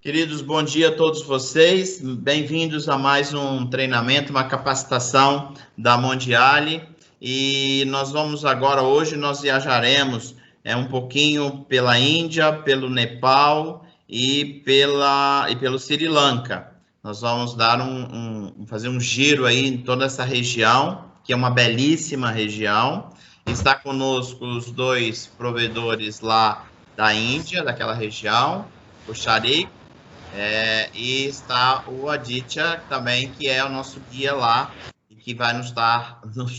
Queridos, bom dia a todos vocês. Bem-vindos a mais um treinamento, uma capacitação da Mondiale. E nós vamos agora, hoje nós viajaremos um pouquinho pela Índia, pelo Nepal e pelo Sri Lanka. Nós vamos dar fazer um giro aí em toda essa região, que é uma belíssima região. Está conosco os dois provedores lá da Índia, daquela região, o Sharik, e está o Aditya também, que é o nosso guia lá, e que vai nos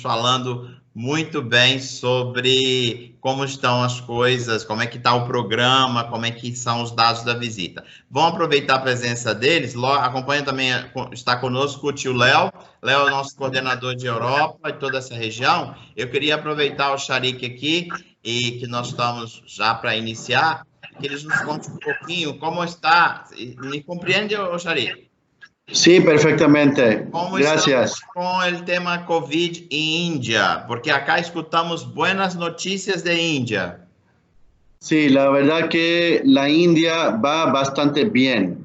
falando muito bem sobre como estão as coisas, como é que está o programa, como é que são os dados da visita. Vamos aproveitar a presença deles. Acompanha também, está conosco o tio Léo. Léo é o nosso coordenador de Europa e toda essa região. Eu queria aproveitar o Sharik aqui, e que nós estamos já para iniciar, que eles nos contem um pouquinho como está. ¿Me compreende, Sharik? Sí, perfectamente. Gracias. Con el tema COVID en India, porque acá escuchamos buenas noticias de India. Sí, la verdad que la India va bastante bien.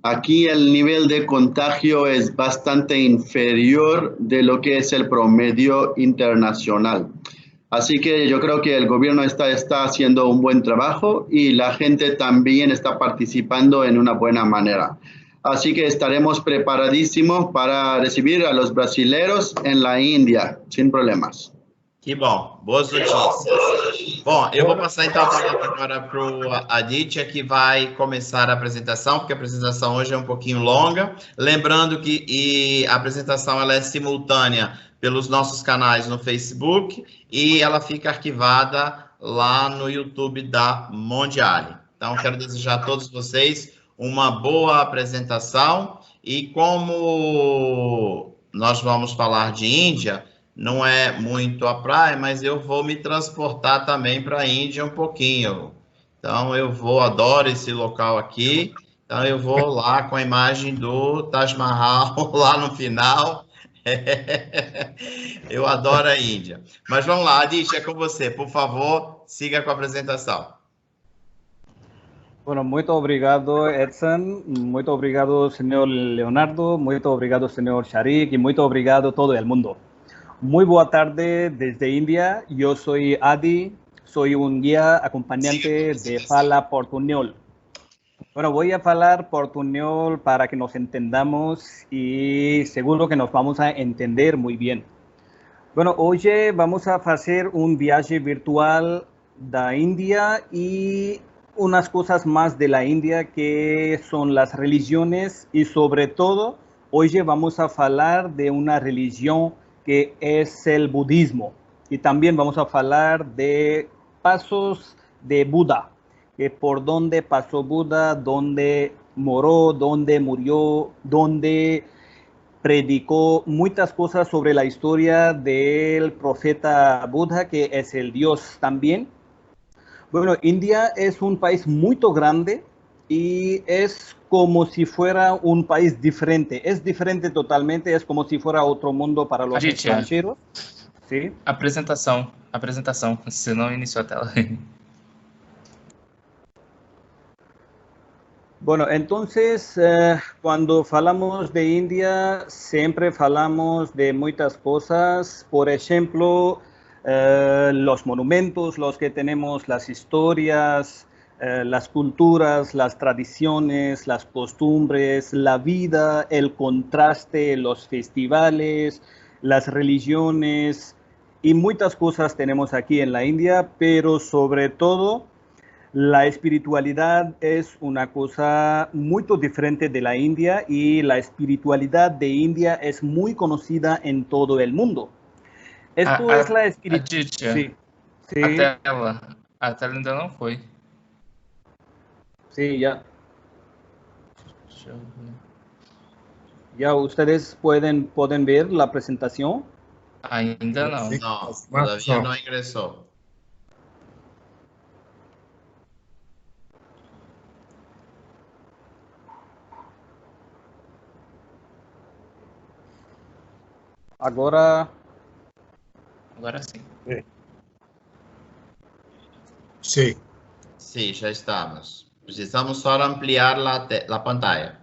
Aquí el nivel de contagio es bastante inferior de lo que es el promedio internacional. Así que yo creo que el gobierno está haciendo un buen trabajo y la gente también está participando en una buena manera. Así que estaremos preparadísimos para recibir a los brasileños en la Índia, sin problemas. Que bom, boas notícias. Bom, eu vou passar então a palavra agora para o Aditya, que vai começar a apresentação, porque a apresentação hoje é um pouquinho longa. Lembrando que a apresentação ela é simultânea pelos nossos canais no Facebook e ela fica arquivada lá no YouTube da Mondiale. Então, quero desejar a todos vocês uma boa apresentação. E como nós vamos falar de Índia, não é muito a praia, mas eu vou me transportar também para a Índia um pouquinho. Então, adoro esse local aqui. Então, eu vou lá com a imagem do Taj Mahal lá no final. Eu adoro a Índia. Mas vamos lá, Aditya, é com você. Por favor, siga com a apresentação. Bueno, muito obrigado, Edson. Muito obrigado, senhor Leonardo. Muito obrigado, senhor Sharik. Y muito obrigado a todo el mundo. Muy boa tarde desde India. Yo soy Adi. Soy un guía acompañante de Fala Portuñol. Bueno, voy a falar portuñol para que nos entendamos y seguro que nos vamos a entender muy bien. Bueno, hoy vamos a hacer un viaje virtual da India y unas cosas más de la India que son las religiones y sobre todo hoy vamos a hablar de una religión que es el budismo y también vamos a hablar de pasos de Buda, que por dónde pasó Buda, dónde moró, dónde murió, dónde predicó muchas cosas sobre la historia del profeta Buda, que es el Dios también. Bueno, India es un país muy grande y es como si fuera un país diferente. Es diferente totalmente, es como si fuera otro mundo para los extranjeros. ¿Sí? Apresentação, você não iniciou a tela. Bueno, entonces, cuando hablamos de India, siempre hablamos de muchas cosas. Por ejemplo, los monumentos, los que tenemos, las historias, las culturas, las tradiciones, las costumbres, la vida, el contraste, los festivales, las religiones y muchas cosas tenemos aquí en la India, pero sobre todo la espiritualidad es una cosa muy diferente de la India y la espiritualidad de India es muy conocida en todo el mundo. Esto es la espiritualidad. Sí, sí. A tela ainda não foi. Sí, ya. Ya ustedes pueden ver la presentación. Ainda não. No, todavía no ingresó. Agora sim. Sí. Sí, ya estamos. Precisamos só ampliar la pantalla.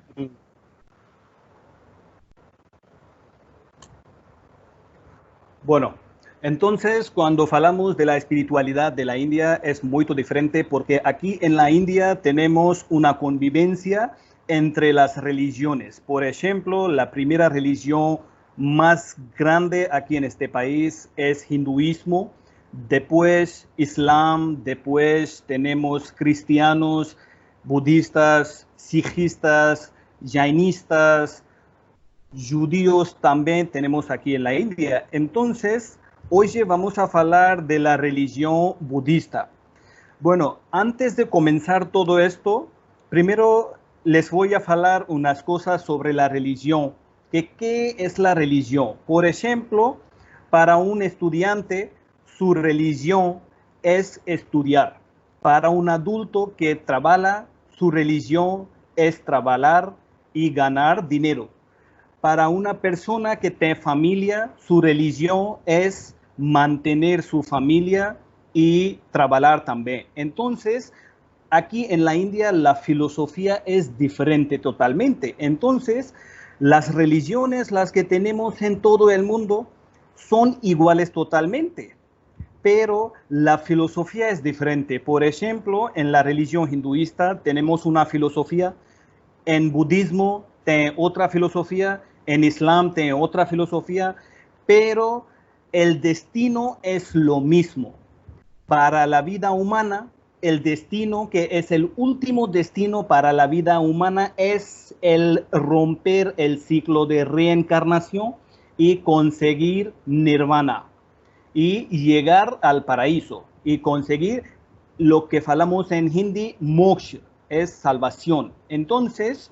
Bueno, entonces cuando hablamos de la espiritualidad de la India es muy diferente porque aquí en la India tenemos una convivencia entre las religiones. Por ejemplo, la primera religión más grande aquí en este país es hinduismo, después Islam, después tenemos cristianos, budistas, sijistas, jainistas, judíos también tenemos aquí en la India. Entonces, hoy vamos a hablar de la religión budista. Bueno, antes de comenzar todo esto, primero les voy a hablar unas cosas sobre la religión. ¿Qué es la religión? Por ejemplo, para un estudiante, su religión es estudiar. Para un adulto que trabaja, su religión es trabajar y ganar dinero. Para una persona que tiene familia, su religión es mantener su familia y trabajar también. Entonces, aquí en la India la filosofía es diferente totalmente. Entonces, las religiones, las que tenemos en todo el mundo, son iguales totalmente, pero la filosofía es diferente. Por ejemplo, en la religión hinduista tenemos una filosofía, en budismo tiene otra filosofía, en Islam tiene otra filosofía, pero el destino es lo mismo. Para la vida humana, el destino que es el último destino para la vida humana es el romper el ciclo de reencarnación y conseguir nirvana y llegar al paraíso y conseguir lo que hablamos en hindi, moksha, es salvación. Entonces,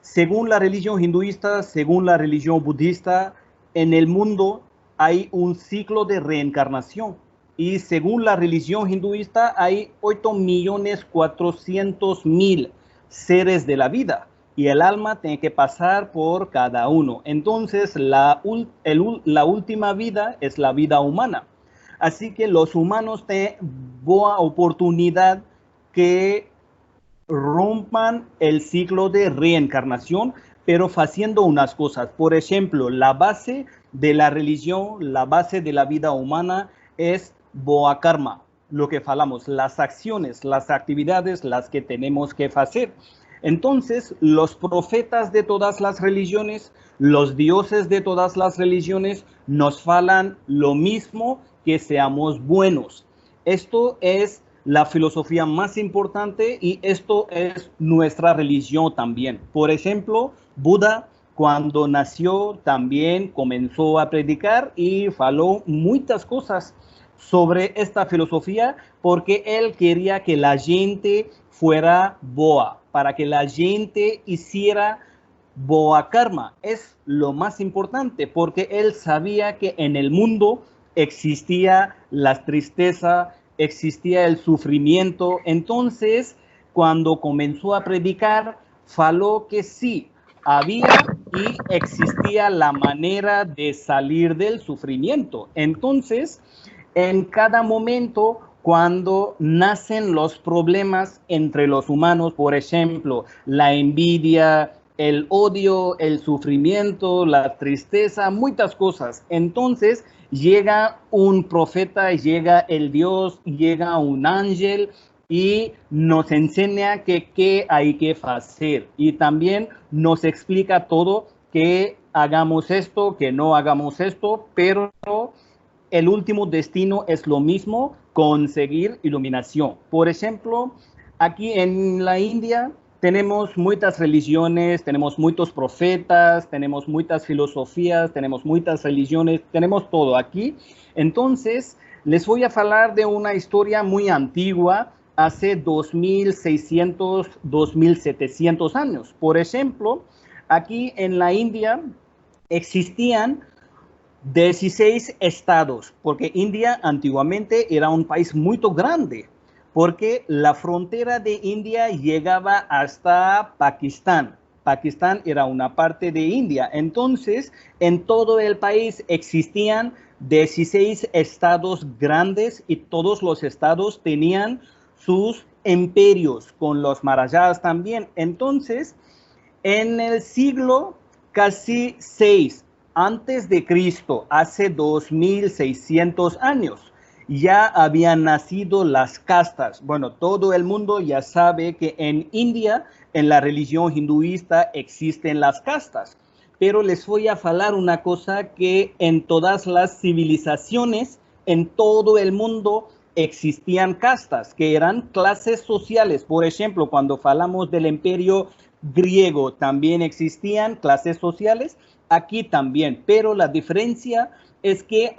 según la religión hinduista, según la religión budista, en el mundo hay un ciclo de reencarnación. Y según la religión hinduista, hay 8.400.000 seres de la vida. Y el alma tiene que pasar por cada uno. Entonces, la última vida es la vida humana. Así que los humanos tienen buena oportunidad que rompan el ciclo de reencarnación, pero haciendo unas cosas. Por ejemplo, la base de la religión, la base de la vida humana es boa karma, lo que hablamos, las acciones, las actividades, las que tenemos que hacer. Entonces, los profetas de todas las religiones, los dioses de todas las religiones nos hablan lo mismo, que seamos buenos. Esto es la filosofía más importante y esto es nuestra religión también. Por ejemplo, Buda, cuando nació, también comenzó a predicar y habló muchas cosas sobre esta filosofía porque él quería que la gente fuera boa, para que la gente hiciera boa karma. Es lo más importante porque él sabía que en el mundo existía la tristeza, existía el sufrimiento. Entonces, cuando comenzó a predicar, faló que sí, había y existía la manera de salir del sufrimiento. Entonces, en cada momento, cuando nacen los problemas entre los humanos, por ejemplo, la envidia, el odio, el sufrimiento, la tristeza, muchas cosas. Entonces, llega un profeta, llega el Dios, llega un ángel y nos enseña qué hay que hacer. Y también nos explica todo, que hagamos esto, que no hagamos esto, pero el último destino es lo mismo, conseguir iluminación. Por ejemplo, aquí en la India tenemos muchas religiones, tenemos muchos profetas, tenemos muchas filosofías, tenemos muchas religiones, tenemos todo aquí. Entonces, les voy a hablar de una historia muy antigua, hace 2.600, 2.700 años. Por ejemplo, aquí en la India existían 16 estados, porque India antiguamente era un país muy grande, porque la frontera de India llegaba hasta Pakistán. Pakistán era una parte de India. Entonces, en todo el país existían 16 estados grandes y todos los estados tenían sus imperios, con los Maharajas también. Entonces, en el siglo casi 6 antes de Cristo, hace 2600 años, ya habían nacido las castas. Bueno, todo el mundo ya sabe que en India, en la religión hinduista, existen las castas. Pero les voy a hablar una cosa que en todas las civilizaciones, en todo el mundo, existían castas, que eran clases sociales. Por ejemplo, cuando hablamos del imperio griego, también existían clases sociales, aquí también, pero la diferencia es que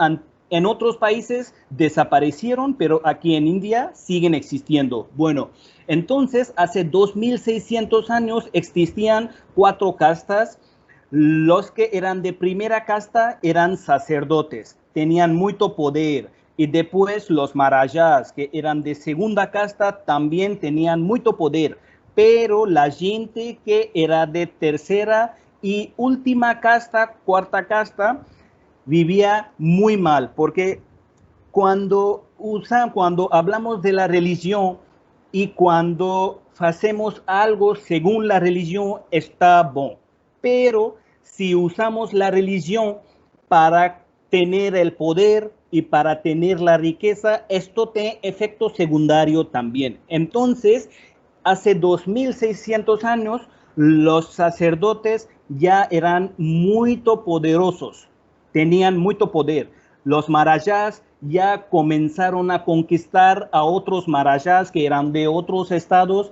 en otros países desaparecieron, pero aquí en India siguen existiendo. Bueno, entonces hace 2600 años existían 4 castas. Los que eran de primera casta eran sacerdotes, tenían mucho poder. Y después los Maharajas, que eran de segunda casta, también tenían mucho poder. Pero la gente que era de tercera y última casta, cuarta casta, vivía muy mal, porque cuando hablamos de la religión y cuando hacemos algo según la religión, está bueno. Pero si usamos la religión para tener el poder y para tener la riqueza, esto tiene efecto secundario también. Entonces, hace 2600 años, los sacerdotes ya eran muy poderosos, tenían mucho poder. Los Maharajas ya comenzaron a conquistar a otros Maharajas que eran de otros estados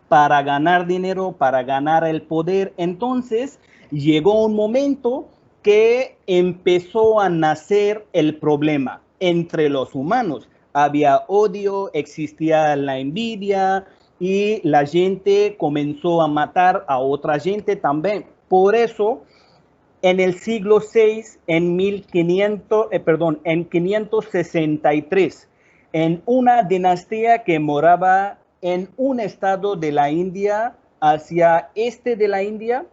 para ganar dinero, para ganar el poder. Entonces, llegó un momento que empezó a nacer el problema entre los humanos. Había odio, existía la envidia y la gente comenzó a matar a otra gente también. Por eso, en el siglo VI, en 563, en una dinastía que moraba en un estado de la India, hacia este de la India,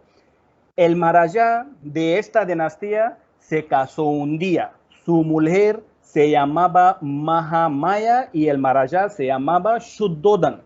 el Maharaja de esta dinastía se casó un día. Su mujer se llamaba Mahamaya y el Maharaja se llamaba Shuddhodhan.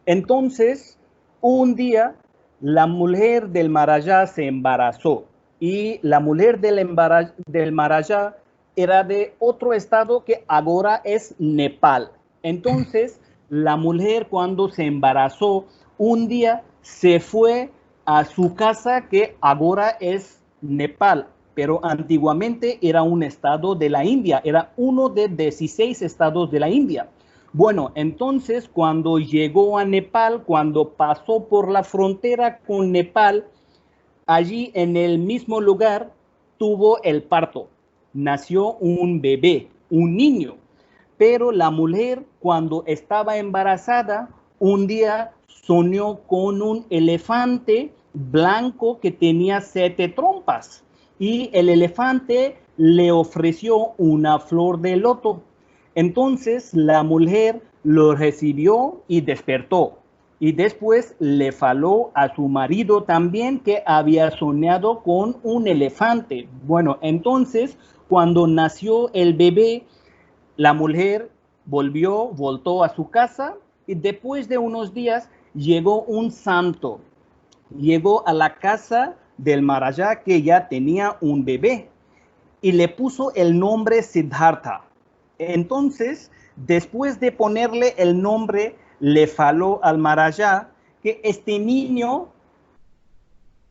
Entonces, un día, la mujer del Maharaja se embarazó y la mujer del Maharaja era de otro estado que ahora es Nepal. Entonces, la mujer cuando se embarazó, un día se fue a su casa que ahora es Nepal, pero antiguamente era un estado de la India, era uno de 16 estados de la India. Bueno, entonces cuando llegó a Nepal, cuando pasó por la frontera con Nepal, allí en el mismo lugar tuvo el parto. Nació un bebé, un niño. Pero la mujer, cuando estaba embarazada, un día soñó con un elefante blanco que tenía 7 trompas. Y el elefante le ofreció una flor de loto. Entonces la mujer lo recibió y despertó. Y después le faló a su marido también que había soñado con un elefante. Bueno, entonces cuando nació el bebé, la mujer voltó a su casa y después de unos días llegó un santo. Llegó a la casa del Maharaja que ya tenía un bebé y le puso el nombre Siddhartha. Entonces, después de ponerle el nombre, le faló al Maharaja que este niño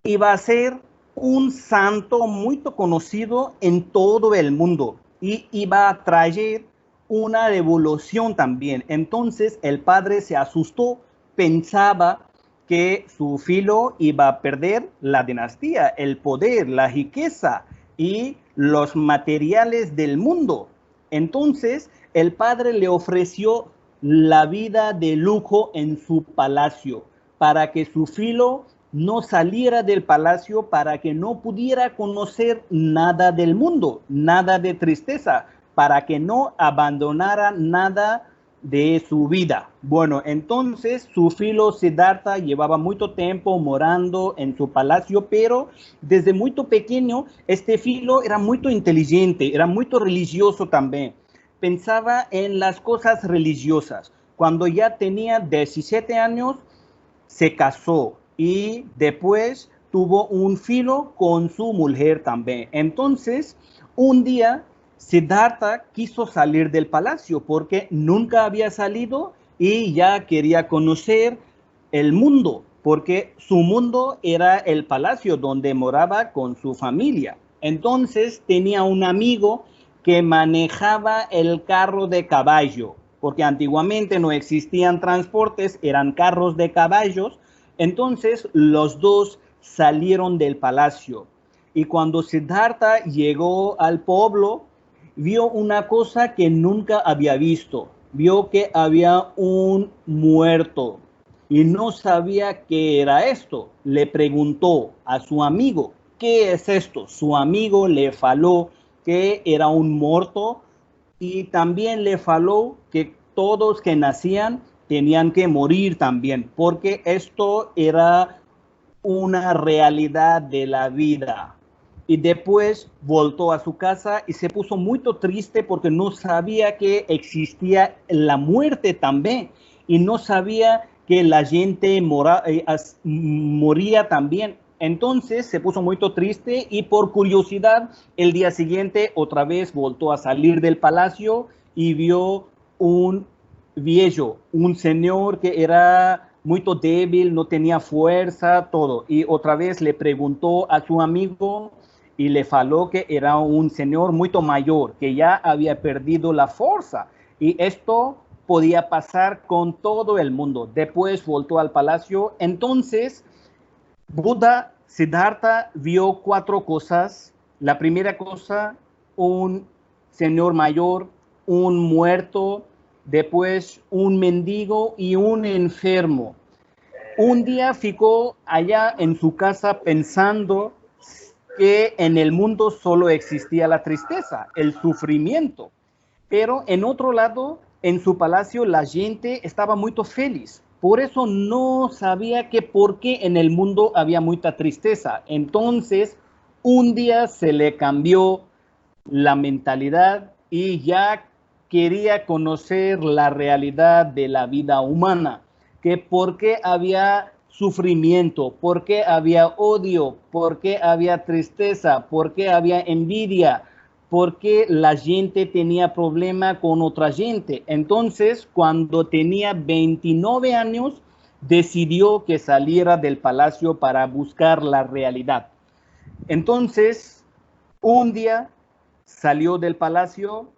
iba a ser un santo muy conocido en todo el mundo y iba a traer una revolución también. Entonces, el padre se asustó, pensaba que su filo iba a perder la dinastía, el poder, la riqueza y los materiales del mundo. Entonces, el padre le ofreció la vida de lujo en su palacio para que su filo no saliera del palacio, para que no pudiera conocer nada del mundo, nada de tristeza, para que no abandonara nada de su vida. Bueno, entonces su filo Siddhartha llevaba mucho tiempo morando en su palacio, pero desde muy pequeño este filo era muy inteligente, era muy religioso también. Pensaba en las cosas religiosas. Cuando ya tenía 17 años, se casó y después tuvo un hijo con su mujer también. Entonces, un día, Siddhartha quiso salir del palacio porque nunca había salido y ya quería conocer el mundo, porque su mundo era el palacio donde moraba con su familia. Entonces tenía un amigo que manejaba el carro de caballo, porque antiguamente no existían transportes, eran carros de caballos. Entonces los dos salieron del palacio. Y cuando Siddhartha llegó al pueblo, vio una cosa que nunca había visto. Vio que había un muerto y no sabía qué era esto. Le preguntó a su amigo, ¿qué es esto? Su amigo le faló que era un muerto y también le faló que todos que nacían tenían que morir también, porque esto era una realidad de la vida. Y después voltó a su casa y se puso muy triste porque no sabía que existía la muerte también y no sabía que la gente moría también. Entonces se puso muy triste y por curiosidad el día siguiente otra vez voltó a salir del palacio y vio un viejo, un señor que era muy débil, no tenía fuerza, todo. Y otra vez le preguntó a su amigo y le faló que era un señor muy mayor, que ya había perdido la fuerza. Y esto podía pasar con todo el mundo. Después voltó al palacio. Entonces, Buda Siddhartha vio 4 cosas. La primera cosa, un señor mayor, un muerto, después un mendigo y un enfermo. Un día ficó allá en su casa pensando que en el mundo solo existía la tristeza, el sufrimiento. Pero en otro lado, en su palacio, la gente estaba muy feliz. Por eso no sabía que por qué en el mundo había mucha tristeza. Entonces, un día se le cambió la mentalidad y ya quería conocer la realidad de la vida humana, que por qué había sufrimiento, por qué había odio, por qué había tristeza, por qué había envidia, por qué la gente tenía problema con otra gente. Entonces, cuando tenía 29 años, decidió que saliera del palacio para buscar la realidad. Entonces, un día salió del palacio,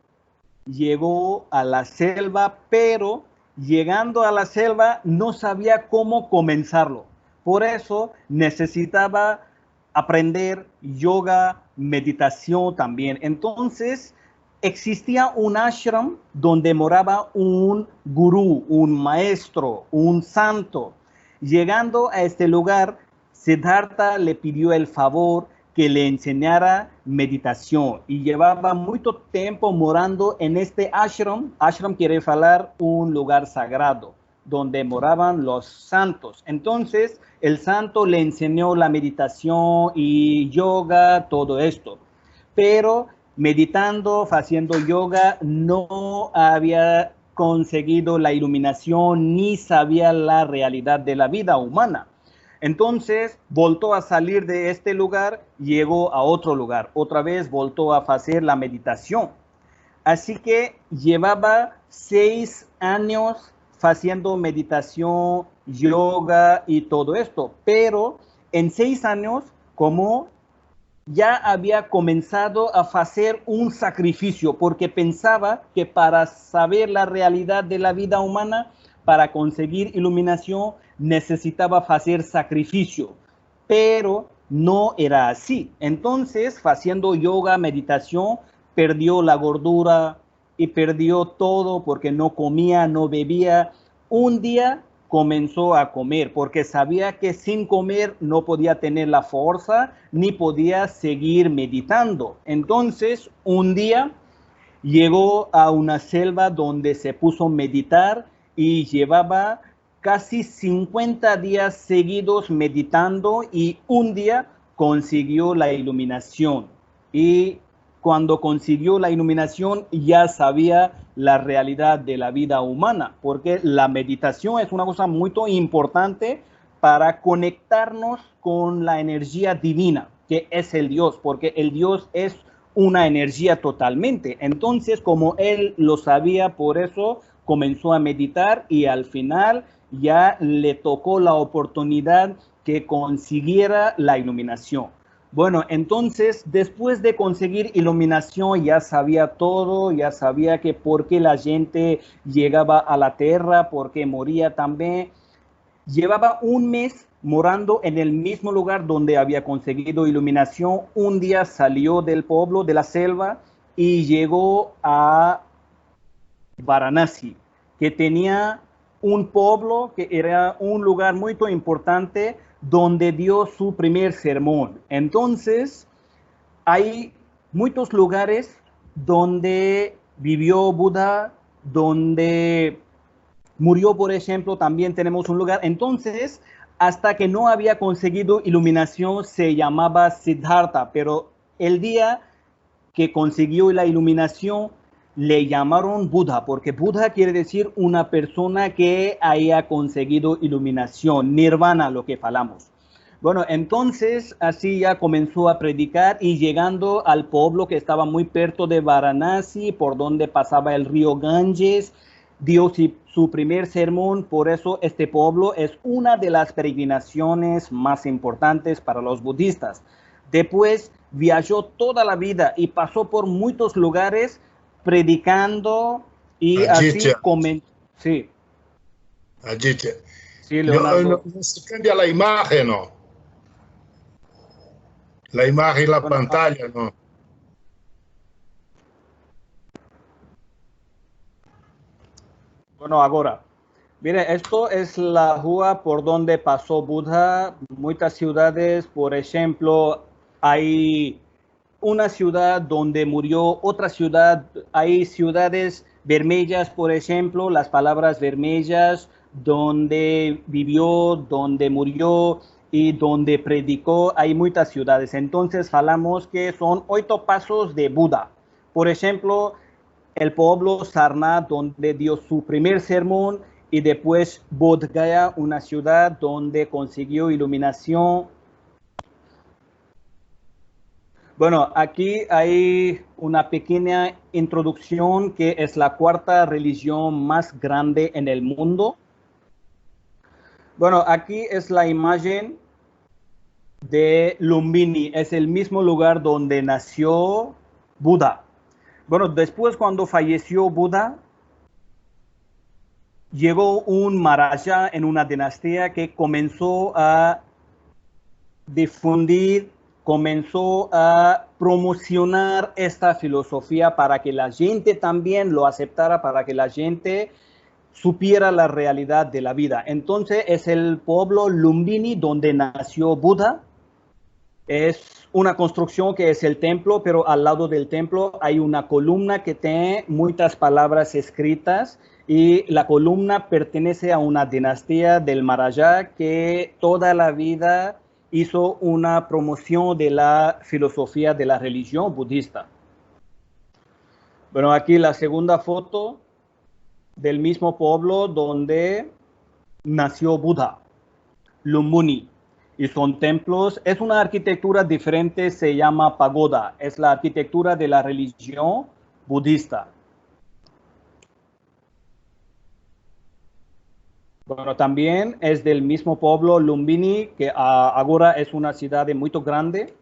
llegó a la selva, pero llegando a la selva no sabía cómo comenzarlo. Por eso necesitaba aprender yoga, meditación también. Entonces existía un ashram donde moraba un gurú, un maestro, un santo. Llegando a este lugar, Siddhartha le pidió el favor que le enseñara meditación y llevaba mucho tiempo morando en este ashram. Ashram quiere hablar un lugar sagrado donde moraban los santos. Entonces el santo le enseñó la meditación y yoga, todo esto. Pero meditando, haciendo yoga, no había conseguido la iluminación ni sabía la realidad de la vida humana. Entonces voltó a salir de este lugar, llegó a otro lugar. Otra vez voltó a hacer la meditación. Así que llevaba 6 años haciendo meditación, yoga y todo esto. Pero en 6 años, como ya había comenzado a hacer un sacrificio, porque pensaba que para saber la realidad de la vida humana, para conseguir iluminación, necesitaba hacer sacrificio, pero no era así. Entonces, haciendo yoga, meditación, perdió la gordura y perdió todo porque no comía, no bebía. Un día comenzó a comer porque sabía que sin comer no podía tener la fuerza ni podía seguir meditando. Entonces, un día llegó a una selva donde se puso a meditar y llevaba casi 50 días seguidos meditando y un día consiguió la iluminación. Y cuando consiguió la iluminación ya sabía la realidad de la vida humana, porque la meditación es una cosa muy importante para conectarnos con la energía divina, que es el Dios, porque el Dios es una energía totalmente. Entonces, como él lo sabía, por eso comenzó a meditar y al final ya le tocó la oportunidad que consiguiera la iluminación. Bueno, entonces, después de conseguir iluminación, ya sabía todo, ya sabía que por qué la gente llegaba a la tierra, por qué moría también. Llevaba un mes morando en el mismo lugar donde había conseguido iluminación. Un día salió del pueblo, de la selva, y llegó a Varanasi, que tenía un pueblo que era un lugar muy importante donde dio su primer sermón. Entonces, hay muchos lugares donde vivió Buda, donde murió, por ejemplo, también tenemos un lugar. Entonces, hasta que no había conseguido iluminación, se llamaba Siddhartha, pero el día que consiguió la iluminación, le llamaron Buda, porque Buda quiere decir una persona que haya conseguido iluminación, nirvana, lo que falamos. Bueno, entonces así ya comenzó a predicar y llegando al pueblo que estaba muy cerca de Varanasi, por donde pasaba el río Ganges, dio su primer sermón. Por eso este pueblo es una de las peregrinaciones más importantes para los budistas. Después viajó toda la vida y pasó por muchos lugares predicando y así comenzó. Sí. Agite. Sí, Leonardo. No se cambia la imagen, ¿no? La imagen y la pantalla, ¿no? Bueno, ahora, mire, esto es la rúa por donde pasó Buda. Muchas ciudades, por ejemplo, hay una ciudad donde murió, otra ciudad, hay ciudades vermellas, por ejemplo, las palabras vermellas, donde vivió, donde murió y donde predicó, hay muchas ciudades. Entonces, hablamos que son 8 pasos de Buda. Por ejemplo, el pueblo Sarnath, donde dio su primer sermón, y después Bodh Gaya, una ciudad donde consiguió iluminación. Bueno, aquí hay una pequeña introducción que es la 4ª religión más grande en el mundo. Bueno, aquí es la imagen de Lumbini, es el mismo lugar donde nació Buda. Bueno, después cuando falleció Buda, llegó un Maharaja en una dinastía que comenzó a difundir, comenzó a promocionar esta filosofía para que la gente también lo aceptara, para que la gente supiera la realidad de la vida. Entonces es el pueblo Lumbini donde nació Buda. Es una construcción que es el templo, pero al lado del templo hay una columna que tiene muchas palabras escritas y la columna pertenece a una dinastía del Maharaja que toda la vida hizo una promoción de la filosofía de la religión budista. Bueno, aquí la segunda foto del mismo pueblo donde nació Buda, Lumbini. Y son templos, es una arquitectura diferente, se llama pagoda, es la arquitectura de la religión budista. Bueno, también es del mismo pueblo Lumbini, que ahora es una ciudad muy grande.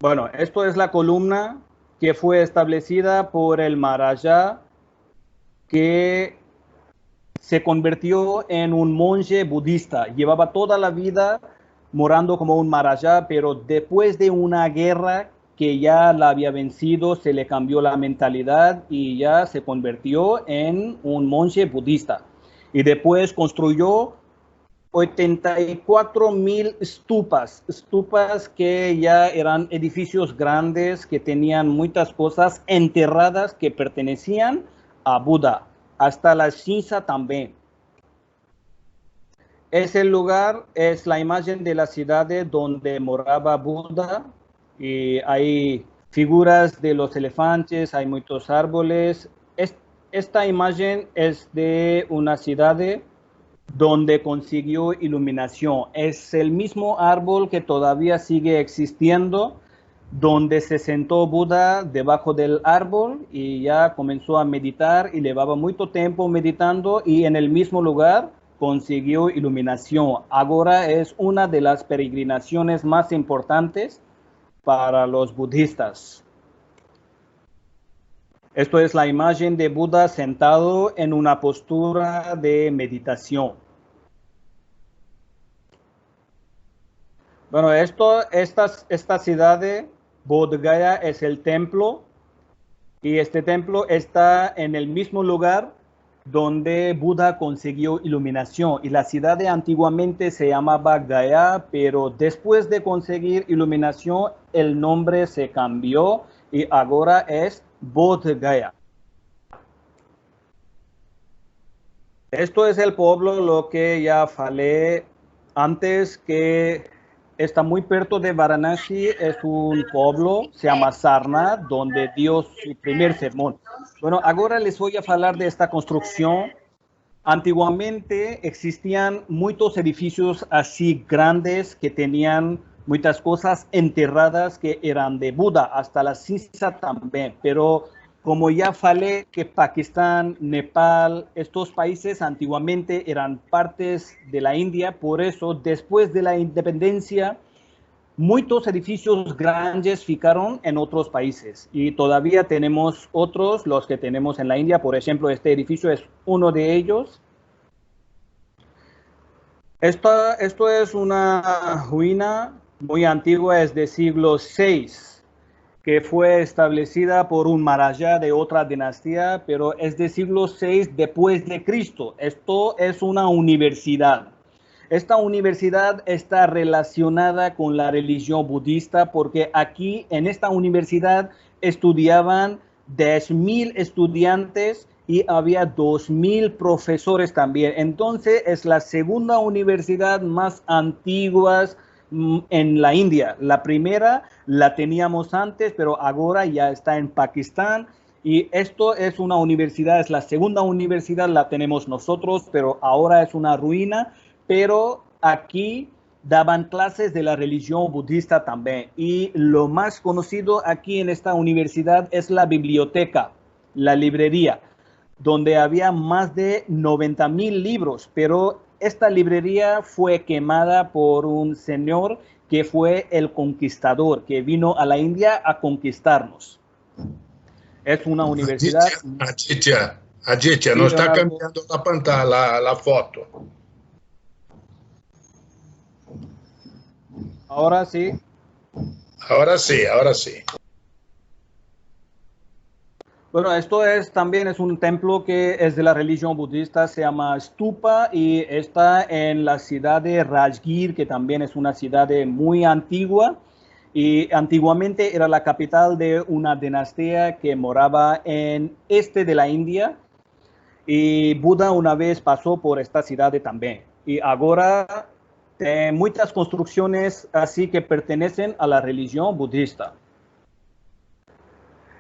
Bueno, esto es la columna que fue establecida por el Maharaja, que se convirtió en un monje budista. Llevaba toda la vida morando como un Maharaja, pero después de una guerra que ya la había vencido, se le cambió la mentalidad y ya se convirtió en un monje budista. Y después construyó 84,000 stupas que ya eran edificios grandes que tenían muchas cosas enterradas que pertenecían a Buda. Hasta la Shinsa también. Ese lugar es la imagen de la ciudad donde moraba Buda y hay figuras de los elefantes, hay muchos árboles. Esta imagen es de una ciudad donde consiguió iluminación. Es el mismo árbol que todavía sigue existiendo, donde se sentó Buda debajo del árbol y ya comenzó a meditar y llevaba mucho tiempo meditando y en el mismo lugar consiguió iluminación. Ahora es una de las peregrinaciones más importantes para los budistas. Esto es la imagen de Buda sentado en una postura de meditación. Bueno, esta ciudad de Bodh Gaya es el templo y este templo está en el mismo lugar donde Buda consiguió iluminación. Y la ciudad de antiguamente se llamaba Gaya, pero después de conseguir iluminación, el nombre se cambió y ahora es Bodh Gaya. Esto es el pueblo, lo que ya falé antes, que está muy perto de Varanasi. Es un pueblo, se llama Sarnath, donde dio su primer sermón. Bueno, ahora les voy a hablar de esta construcción. Antiguamente existían muchos edificios así grandes que tenían muchas cosas enterradas que eran de Buda, hasta la Sisa también. Pero como ya falé que Pakistán, Nepal, estos países antiguamente eran partes de la India, por eso después de la independencia, muchos edificios grandes ficaron en otros países y todavía tenemos otros, los que tenemos en la India. Por ejemplo, este edificio es uno de ellos. Esto es una ruina muy antigua, es del siglo VI, que fue establecida por un Maharaja de otra dinastía, pero es del siglo VI después de Cristo. Esto es una universidad. Esta universidad está relacionada con la religión budista porque aquí en esta universidad estudiaban 10,000 estudiantes y había 2,000 profesores también. Entonces es la segunda universidad más antigua en la India. La primera la teníamos antes, pero ahora ya está en Pakistán. Y esto es una universidad, es la segunda universidad, la tenemos nosotros, pero ahora es una ruina. Pero aquí daban clases de la religión budista también. Y lo más conocido aquí en esta universidad es la biblioteca, la librería, donde había más de 90,000 libros, pero esta librería fue quemada por un señor que fue el conquistador, que vino a la India a conquistarnos. Es una universidad... Aditya, no está cambiando la pantalla, la foto. Ahora sí. Ahora sí, ahora sí. Bueno, esto también es un templo que es de la religión budista, se llama Stupa y está en la ciudad de Rajgir, que también es una ciudad muy antigua y antiguamente era la capital de una dinastía que moraba en este de la India y Buda una vez pasó por esta ciudad también. Y ahora muchas construcciones así que pertenecen a la religión budista.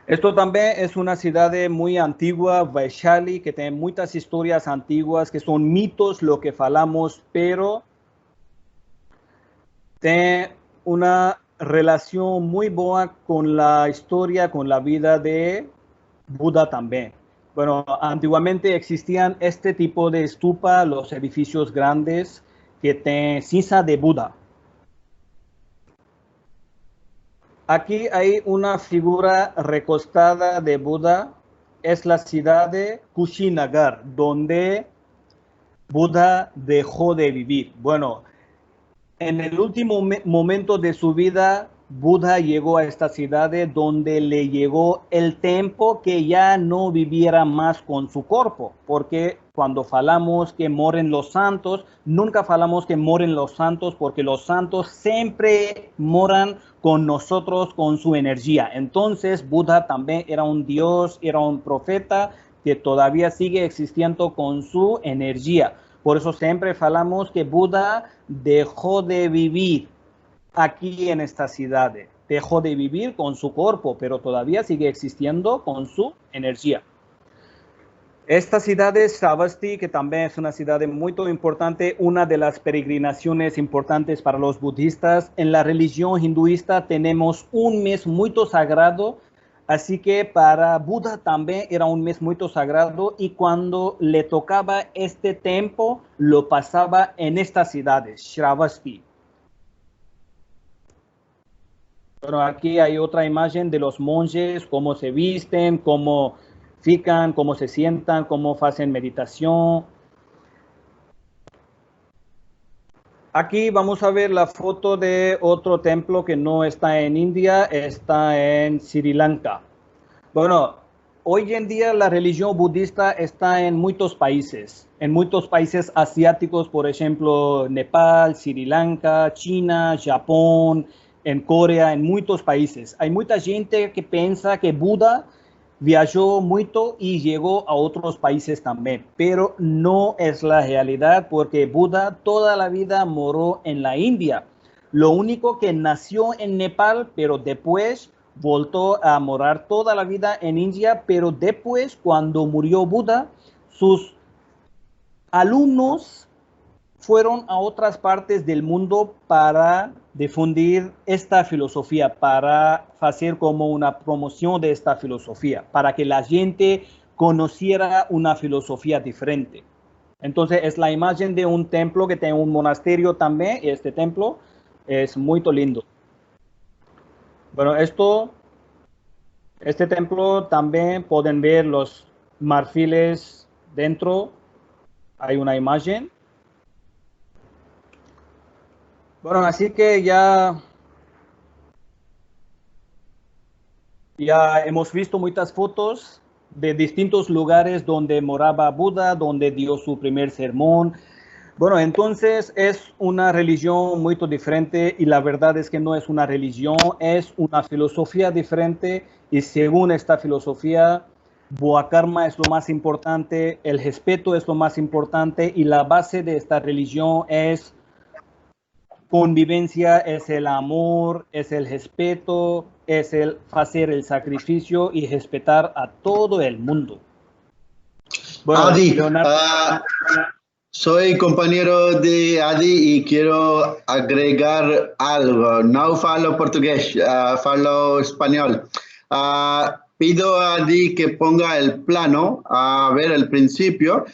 Esto también es una ciudad muy antigua, Vaishali, que tiene muchas historias antiguas, que son mitos lo que falamos, pero tiene una relación muy buena con la historia, con la vida de Buda también. Bueno, antiguamente existían este tipo de stupa, los edificios grandes que tienen sisa de Buda. Aquí hay una figura recostada de Buda, es la ciudad de Kushinagar, donde Buda dejó de vivir. Bueno, en el último momento de su vida, Buda llegó a esta ciudad donde le llegó el tiempo que ya no viviera más con su cuerpo, porque cuando falamos que mueren los santos, nunca falamos que mueren los santos, porque los santos siempre moran con nosotros, con su energía. Entonces, Buda también era un dios, era un profeta que todavía sigue existiendo con su energía. Por eso siempre falamos que Buda dejó de vivir aquí en esta ciudad. dejó de vivir con su cuerpo, pero todavía sigue existiendo con su energía. Esta ciudad de Shravasti, que también es una ciudad muy importante, una de las peregrinaciones importantes para los budistas. En la religión hinduista tenemos un mes muy sagrado, así que para Buda también era un mes muy sagrado, y cuando le tocaba este tiempo, lo pasaba en estas ciudades, Shravasti. Bueno, aquí hay otra imagen de los monjes, cómo se visten, cómo fican, cómo se sientan, cómo hacen meditación. Aquí vamos a ver la foto de otro templo que no está en India, está en Sri Lanka. Bueno, hoy en día la religión budista está en muchos países asiáticos, por ejemplo, Nepal, Sri Lanka, China, Japón, en Corea, en muchos países. Hay mucha gente que piensa que Buda viajó mucho y llegó a otros países también, pero no es la realidad, porque Buda toda la vida moró en la India. Lo único que nació en Nepal, pero después volvió a morar toda la vida en India, pero después, cuando murió Buda, sus alumnos fueron a otras partes del mundo para difundir esta filosofía, para hacer como una promoción de esta filosofía, para que la gente conociera una filosofía diferente. Entonces es la imagen de un templo que tiene un monasterio también, y este templo es muy lindo. Bueno, este templo también pueden ver los marfiles dentro, hay una imagen. Bueno, así que ya hemos visto muchas fotos de distintos lugares donde moraba Buda, donde dio su primer sermón. Bueno, entonces es una religión muy diferente, y la verdad es que no es una religión, es una filosofía diferente, y según esta filosofía, Boa Karma es lo más importante, el respeto es lo más importante, y la base de esta religión es convivencia, es el amor, es el respeto, es el hacer el sacrificio y respetar a todo el mundo. Bueno, Adi, soy compañero de Adi y quiero agregar algo. No falo portugués, falo español. Pido a Adi que ponga el plano, a ver el principio.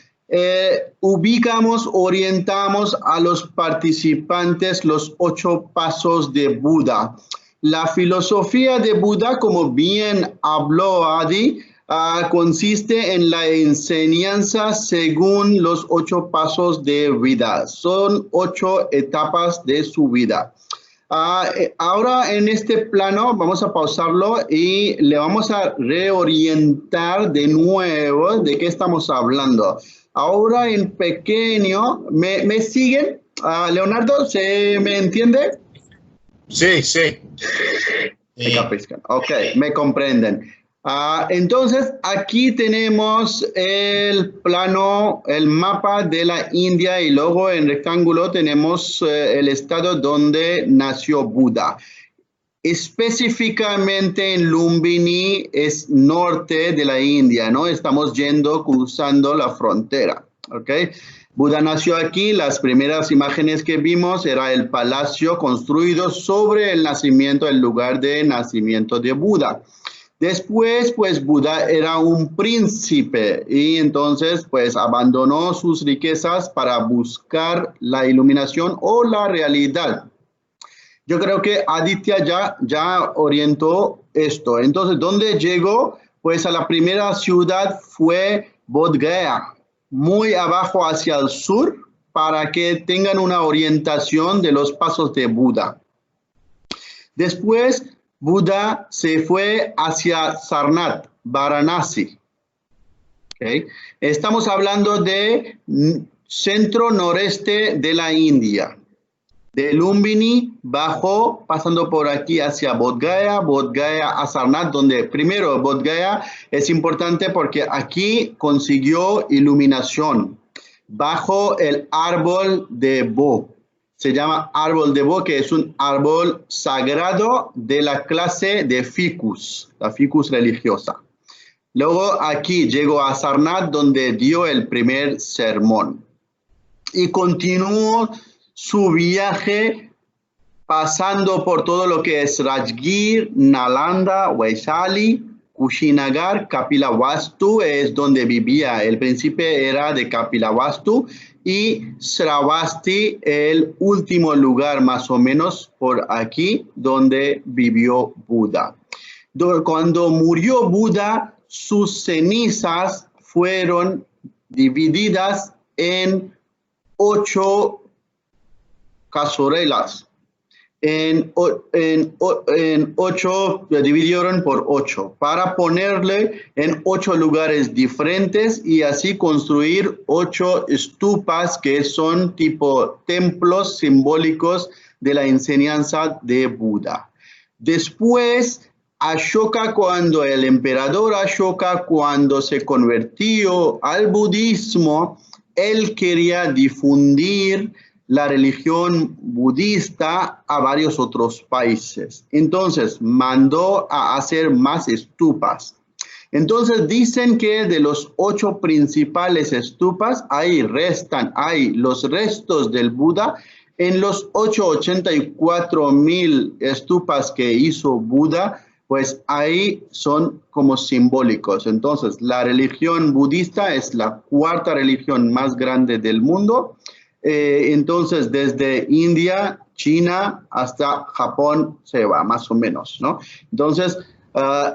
Ubicamos, orientamos a los participantes los 8 pasos de Buda. La filosofía de Buda, como bien habló Adi, consiste en la enseñanza según los 8 pasos de vida. Son 8 etapas de su vida. Ahora en este plano vamos a pausarlo y le vamos a reorientar de nuevo de qué estamos hablando. Ahora en pequeño, ¿me siguen? Leonardo, ¿se me entiende? Sí, sí. Ok, me comprenden. Entonces, aquí tenemos el plano, el mapa de la India, y luego en rectángulo tenemos el estado donde nació Buda. Específicamente en Lumbini, es norte de la India, ¿no? Estamos cruzando la frontera, ¿ok? Buda nació aquí. Las primeras imágenes que vimos era el palacio construido sobre el lugar de nacimiento de Buda. Después, pues, Buda era un príncipe y entonces, pues, abandonó sus riquezas para buscar la iluminación o la realidad. Yo creo que Aditya ya orientó esto. Entonces, ¿dónde llegó? Pues a la primera ciudad fue Bodh Gaya, muy abajo hacia el sur, para que tengan una orientación de los pasos de Buda. Después, Buda se fue hacia Sarnath, Varanasi. ¿Okay? Estamos hablando de centro noreste de la India. De Lumbini bajó, pasando por aquí hacia Bodh Gaya a Sarnath, donde primero Bodh Gaya es importante porque aquí consiguió iluminación bajo el árbol de Bo. se llama árbol de bosque, es un árbol sagrado de la clase de ficus, la ficus religiosa. Luego aquí llegó a Sarnath, donde dio el primer sermón. Y continuó su viaje pasando por todo lo que es Rajgir, Nalanda, Vaishali, Kushinagar, Kapilavastu, es donde vivía. El príncipe era de Kapilavastu, y Shravasti, el último lugar más o menos por aquí donde vivió Buda. Cuando murió Buda, sus cenizas fueron divididas en 8 cazuelas. En 8, dividieron por 8 para ponerle en 8 lugares diferentes y así construir 8 estupas que son tipo templos simbólicos de la enseñanza de Buda. Después, Ashoka, cuando el emperador Ashoka, cuando se convirtió al budismo, él quería difundir la religión budista a varios otros países. Entonces, mandó a hacer más estupas. Entonces, dicen que de los 8 principales estupas, hay los restos del Buda. En los 884,000 estupas que hizo Buda, pues ahí son como simbólicos. Entonces, la religión budista es la 4ª religión más grande del mundo. Entonces, desde India, China, hasta Japón se va, más o menos, ¿no? Entonces,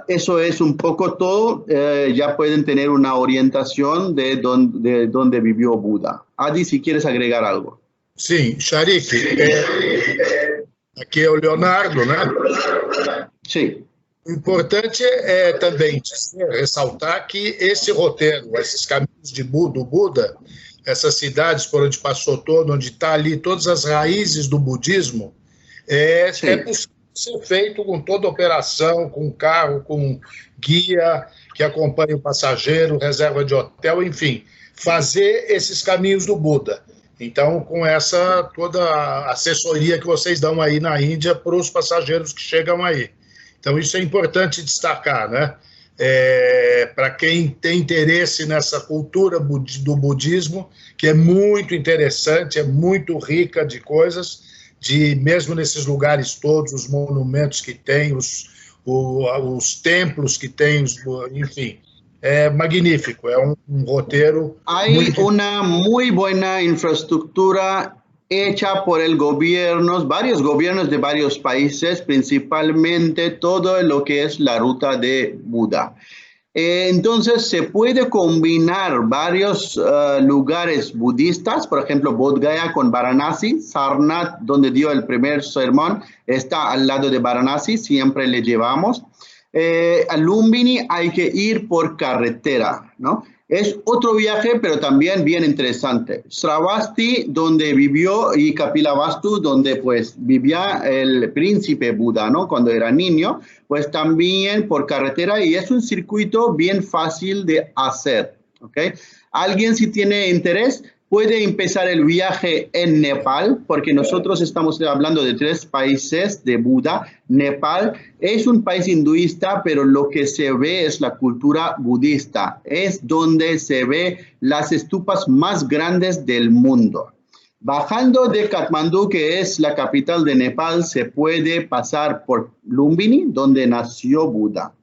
eso es un poco todo. Ya pueden tener una orientación de dónde vivió Buda. Adi, si quieres agregar algo. Sí, Sharik, aqui é o Leonardo, né? Sí. O importante é também ressaltar que esse roteiro, esses caminhos de Buda, essas cidades por onde passou todo, onde está ali todas as raízes do budismo, é possível ser feito com toda a operação, com carro, com guia que acompanha o passageiro, reserva de hotel, enfim, fazer esses caminhos do Buda. Então, com essa toda a assessoria que vocês dão aí na Índia para os passageiros que chegam aí. Então, isso é importante destacar, né? Para quem tem interesse nessa cultura do budismo, que é muito interessante, é muito rica de coisas, mesmo nesses lugares todos, os monumentos que tem, os templos que tem, enfim, é magnífico, é um roteiro. Hay una muy buena infraestructura hecha por el gobierno, varios gobiernos de varios países, principalmente todo lo que es la ruta de Buda. Entonces se puede combinar varios lugares budistas, por ejemplo, Bodh Gaya con Varanasi. Sarnath, donde dio el primer sermón, está al lado de Varanasi, siempre le llevamos. A Lumbini hay que ir por carretera, ¿no? Es otro viaje, pero también bien interesante. Shravasti, donde vivió, y Kapilavastu, donde pues vivía el príncipe Buda, ¿no? Cuando era niño, pues también por carretera, y es un circuito bien fácil de hacer, ¿ok? Alguien, si tiene interés, puede empezar el viaje en Nepal, porque nosotros estamos hablando de 3 países de Buda. Nepal es un país hinduista, pero lo que se ve es la cultura budista. Es donde se ve las estupas más grandes del mundo. Bajando de Katmandú, que es la capital de Nepal, se puede pasar por Lumbini, donde nació Buda.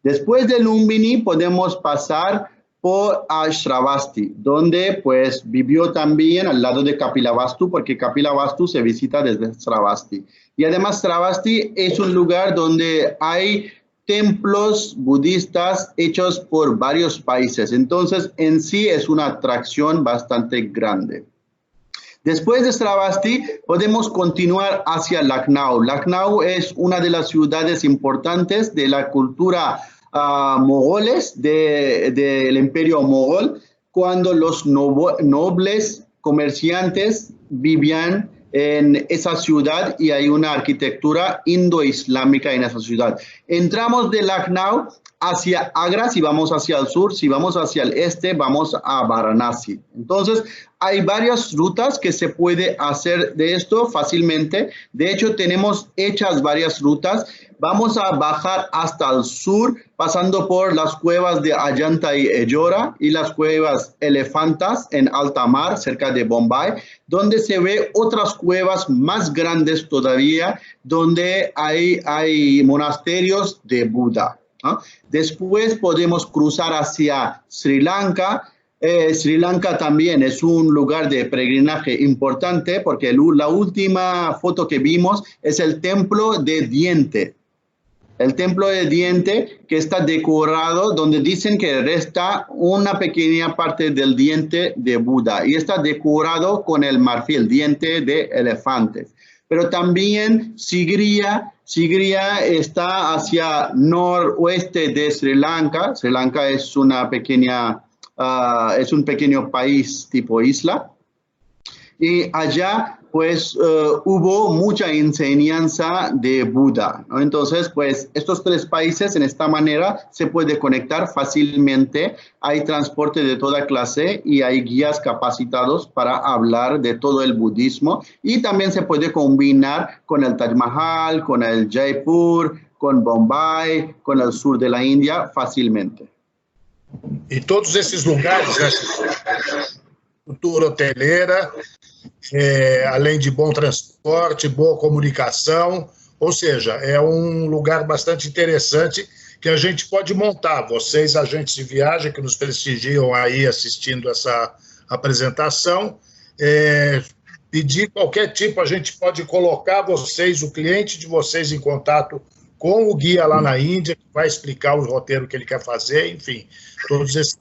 Después de Lumbini podemos pasar por Shravasti, donde pues vivió también al lado de Kapilavastu, porque Kapilavastu se visita desde Shravasti. Y además Shravasti es un lugar donde hay templos budistas hechos por varios países. Entonces, en sí es una atracción bastante grande. Después de Shravasti, podemos continuar hacia Lucknow. Lucknow es una de las ciudades importantes de la cultura mogoles del imperio mogol, cuando los nobles comerciantes vivían en esa ciudad y hay una arquitectura indo-islámica en esa ciudad. Entramos de Lucknow hacia Agra, si vamos hacia el sur, si vamos hacia el este, vamos a Varanasi. Entonces, hay varias rutas que se puede hacer de esto fácilmente. De hecho, tenemos hechas varias rutas. Vamos a bajar hasta el sur, pasando por las cuevas de Ajanta y Ellora y las cuevas Elefantas en alta mar, cerca de Bombay, donde se ve otras cuevas más grandes todavía, donde hay monasterios de Buda, ¿no? Después podemos cruzar hacia Sri Lanka. Sri Lanka también es un lugar de peregrinaje importante porque la última foto que vimos es el templo de diente. El templo de diente que está decorado, donde dicen que resta una pequeña parte del diente de Buda y está decorado con el marfil, diente de elefantes. Pero también Sigiriya está hacia noroeste de Sri Lanka. Sri Lanka es una pequeña, es un pequeño país tipo isla. Y allá, pues, hubo mucha enseñanza de Buda, ¿no? Entonces, pues, estos tres países, en esta manera, se puede conectar fácilmente. Hay transporte de toda clase y hay guías capacitados para hablar de todo el budismo. Y también se puede combinar con el Taj Mahal, con el Jaipur, con Bombay, con el sur de la India, fácilmente. E todos esses lugares, estrutura hoteleira, além de bom transporte, boa comunicação, ou seja, é um lugar bastante interessante que a gente pode montar. Vocês, agentes de viagem, que nos prestigiam aí assistindo essa apresentação, pedir qualquer tipo, a gente pode colocar vocês, o cliente de vocês, em contato com o guia lá na Índia, que vai explicar o roteiro que ele quer fazer, enfim, todos esses